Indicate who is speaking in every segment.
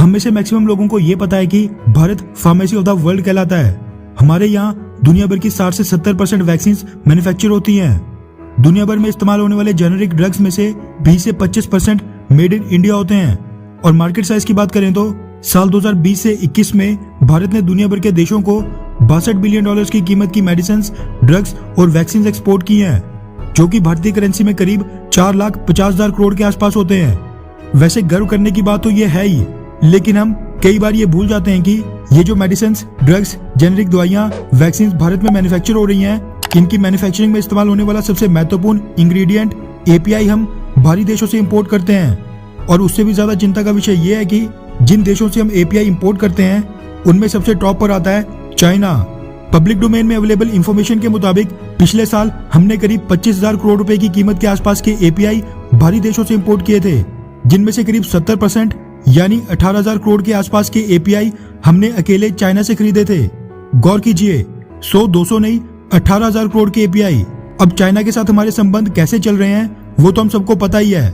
Speaker 1: हम में से मैक्सिमम लोगों को ये पता है कि Bharat pharmacy of the world कहलाता है। हमारे यहाँ दुनिया भर की 60 से 70% वैक्सीन मैन्युफैक्चर होती हैं। दुनिया भर में इस्तेमाल होने वाले जेनेरिक ड्रग्स में से 20 से 25% मेड इन इंडिया होते हैं। और मार्केट साइज की बात करें तो साल 2020 से 21 में भारत ने दुनिया भर के देशों को $62 बिलियन की कीमत की मेडिसिन, ड्रग्स और वैक्सीन एक्सपोर्ट की हैं, जो कि भारतीय करेंसी में करीब 4,50,000 करोड़ के आसपास होते हैं। वैसे गर्व करने की बात तो ये है ही, लेकिन हम कई बार ये भूल जाते हैं कि ये जो मेडिसिन, ड्रग्स, जेनेरिक दवाइयाँ, वैक्सीन भारत में मैन्युफैक्चर हो रही हैं, इनकी मैन्युफैक्चरिंग में इस्तेमाल होने वाला सबसे महत्वपूर्ण इंग्रेडिएंट एपीआई हम बाहरी देशों से इंपोर्ट करते हैं। और उससे भी ज्यादा चिंता का विषय ये है कि जिन देशों से हम एपीआई इंपोर्ट करते हैं उनमें सबसे टॉप पर आता है चाइना। पब्लिक डोमेन में अवेलेबल इंफॉर्मेशन के मुताबिक पिछले साल हमने करीब 25,000 करोड़ रुपए की कीमत के आसपास के एपीआई बाहरी देशों से इंपोर्ट किए थे, जिनमें से करीब 70% यानी 18,000 करोड़ के आसपास के एपीआई हमने अकेले चाइना से खरीदे थे। गौर कीजिए, 100-200 नहीं, 18,000 करोड़ के एपीआई। अब चाइना के साथ हमारे संबंध कैसे चल रहे हैं वो तो हम सबको पता ही है।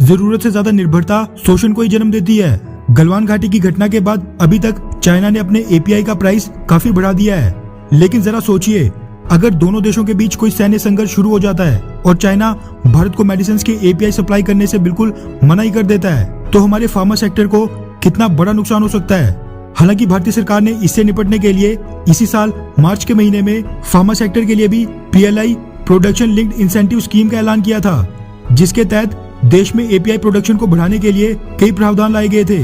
Speaker 1: जरूरत से ज्यादा निर्भरता शोषण को ही जन्म देती है। गलवान घाटी की घटना के बाद अभी तक चाइना ने अपने एपीआई का प्राइस काफी बढ़ा दिया है। लेकिन जरा सोचिए, अगर दोनों देशों के बीच कोई सैन्य संघर्ष शुरू हो जाता है और चाइना भारत को मेडिसिन के एपीआई सप्लाई करने से बिल्कुल मना ही कर देता है, तो हमारे फार्मा सेक्टर को कितना बड़ा नुकसान हो सकता है। हालांकि भारतीय सरकार ने इससे निपटने के लिए इसी साल मार्च के महीने में फार्मा सेक्टर के लिए भी PLI production linked incentive scheme का ऐलान किया था, जिसके तहत देश में एपीआई प्रोडक्शन को बढ़ाने के लिए कई प्रावधान लाए गए थे।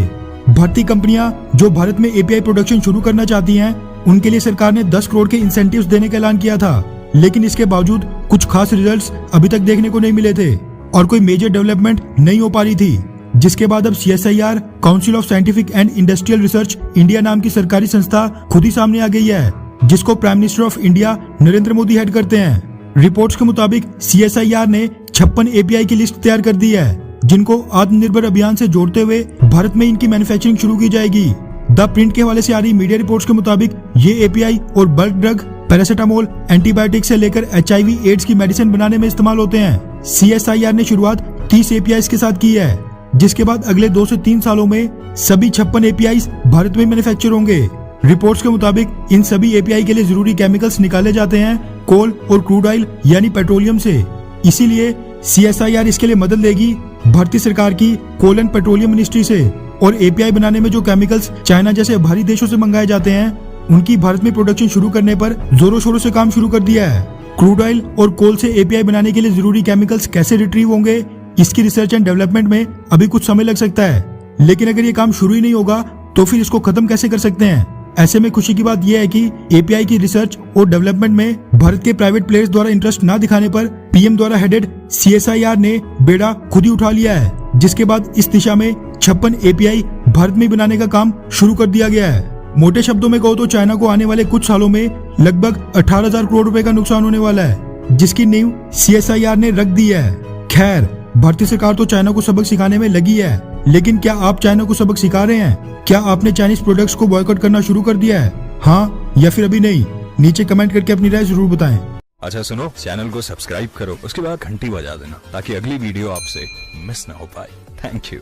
Speaker 1: भारतीय कंपनियां जो भारत में एपीआई प्रोडक्शन शुरू करना चाहती हैं, उनके लिए सरकार ने 10 करोड़ के इंसेंटिव्स देने का ऐलान किया था। लेकिन इसके बावजूद कुछ खास रिजल्ट्स अभी तक देखने को नहीं मिले थे और कोई मेजर डेवलपमेंट नहीं हो पा रही थी, जिसके बाद अब CSIR council of scientific and industrial research India नाम की सरकारी संस्था खुद ही सामने आ गई है, जिसको prime minister of India Narendra Modi head करते हैं। रिपोर्ट्स के मुताबिक CSIR ने 56 एपीआई की लिस्ट तैयार कर दी है, जिनको आत्मनिर्भर अभियान से जोड़ते हुए भारत में इनकी मैन्युफैक्चरिंग शुरू की जाएगी। द प्रिंट के हवाले से आ रही मीडिया रिपोर्ट्स के मुताबिक ये एपीआई और बल्क ड्रग, पैरासिटामोल, एंटीबायोटिक से लेकर HIV एड्स की मेडिसिन बनाने में इस्तेमाल होते हैं। CSIR ने शुरुआत 30 एपीआई के साथ की है, जिसके बाद अगले 2 से 3 सालों में सभी 56 एपीआई भारत में मैन्युफैक्चर होंगे। रिपोर्ट्स के मुताबिक इन सभी एपीआई के लिए जरूरी केमिकल्स निकाले जाते हैं कोल और क्रूड ऑयल यानी पेट्रोलियम से। इसीलिए CSIR इसके लिए मदद लेगी भारतीय सरकार की कोल एंड पेट्रोलियम मिनिस्ट्री से। और एपीआई बनाने में जो केमिकल्स चाइना जैसे बाहरी देशों से मंगाए जाते हैं, उनकी भारत में प्रोडक्शन शुरू करने पर जोरों शोरों से काम शुरू कर दिया है। क्रूड ऑयल और कोल से एपीआई बनाने के लिए जरूरी केमिकल्स कैसे रिट्रीव होंगे, इसकी रिसर्च एंड डेवलपमेंट में अभी कुछ समय लग सकता है। लेकिन अगर ये काम शुरू ही नहीं होगा तो फिर इसको खत्म कैसे कर सकते हैं। ऐसे में खुशी की बात यह है कि एपीआई की रिसर्च और डेवलपमेंट में भारत के प्राइवेट प्लेयर्स द्वारा इंटरेस्ट न दिखाने पर पीएम द्वारा हेडेड CSIR ने बेड़ा खुद ही उठा लिया है, जिसके बाद इस दिशा में 56 एपीआई भारत में बनाने का काम शुरू कर दिया गया है। मोटे शब्दों में कहो तो चाइना को आने वाले कुछ सालों में लगभग 18,000 करोड़ रुपए का नुकसान होने वाला है, जिसकी नींव CSIR ने रख दी है। खैर, भारतीय सरकार तो चाइना को सबक सिखाने में लगी है, लेकिन क्या आप चाइना को सबक सिखा रहे हैं? क्या आपने चाइनीज प्रोडक्ट्स को बॉयकॉट करना शुरू कर दिया है? हाँ या फिर अभी नहीं? नीचे कमेंट करके अपनी राय जरूर बताएं।
Speaker 2: अच्छा सुनो, चैनल को सब्सक्राइब करो, उसके बाद घंटी बजा देना ताकि अगली वीडियो आपसे मिस ना हो पाए। Thank you.